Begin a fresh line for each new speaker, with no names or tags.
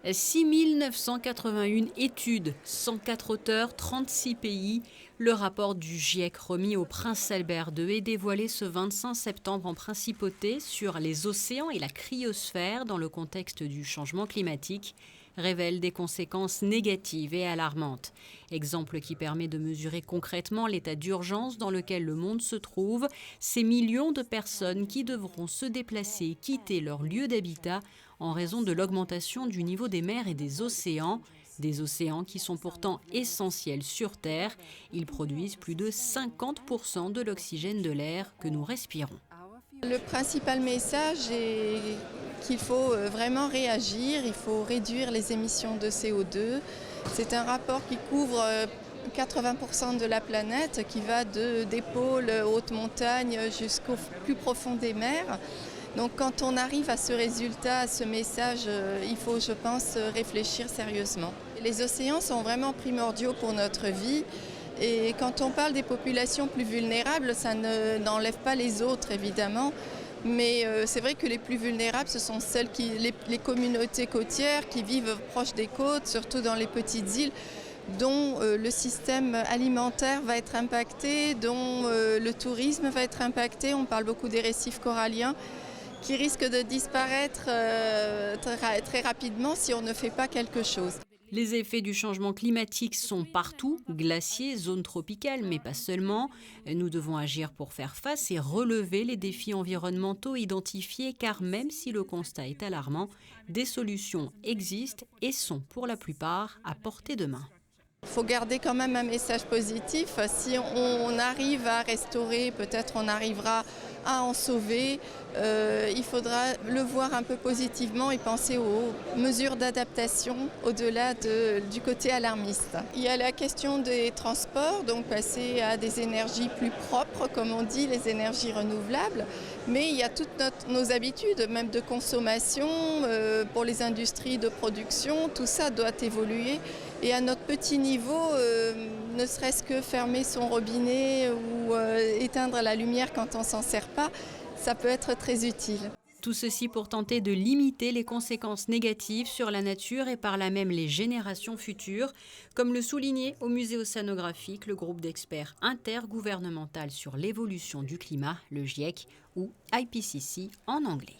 6 981 études, 104 auteurs, 36 pays. Le rapport du GIEC remis au prince Albert II est dévoilé ce 25 septembre en principauté sur les océans et la cryosphère dans le contexte du changement climatique révèle des conséquences négatives et alarmantes. Exemple qui permet de mesurer concrètement l'état d'urgence dans lequel le monde se trouve, ces millions de personnes qui devront se déplacer, quitter leur lieu d'habitat en raison de l'augmentation du niveau des mers et des océans qui sont pourtant essentiels sur Terre. Ils produisent plus de 50% de l'oxygène de l'air que nous respirons.
Le principal message est qu'il faut vraiment réagir, il faut réduire les émissions de CO2. C'est un rapport qui couvre 80% de la planète, qui va des pôles aux hautes montagnes jusqu'au plus profond des mers. Donc quand on arrive à ce résultat, à ce message, il faut, je pense, réfléchir sérieusement. Les océans sont vraiment primordiaux pour notre vie. Et quand on parle des populations plus vulnérables, ça n'enlève pas les autres, évidemment. Mais c'est vrai que les plus vulnérables, ce sont les communautés côtières qui vivent proches des côtes, surtout dans les petites îles, dont le système alimentaire va être impacté, dont le tourisme va être impacté. On parle beaucoup des récifs coralliens qui risquent de disparaître très rapidement si on ne fait pas quelque chose.
Les effets du changement climatique sont partout, glaciers, zones tropicales, mais pas seulement. Nous devons agir pour faire face et relever les défis environnementaux identifiés, car même si le constat est alarmant, des solutions existent et sont pour la plupart à portée de main.
Il faut garder quand même un message positif. Si on arrive à restaurer, peut-être on arrivera à en sauver. Il faudra le voir un peu positivement et penser aux mesures d'adaptation au-delà du côté alarmiste. Il y a la question des transports, donc passer à des énergies plus propres, comme on dit, les énergies renouvelables. Mais il y a toutes nos habitudes, même de consommation, pour les industries de production, tout ça doit évoluer. Et à notre petit niveau, ne serait-ce que fermer son robinet ou éteindre la lumière quand on ne s'en sert pas, ça peut être très utile.
Tout ceci pour tenter de limiter les conséquences négatives sur la nature et par là même les générations futures, comme le soulignait au musée océanographique le groupe d'experts intergouvernemental sur l'évolution du climat, le GIEC ou IPCC en anglais.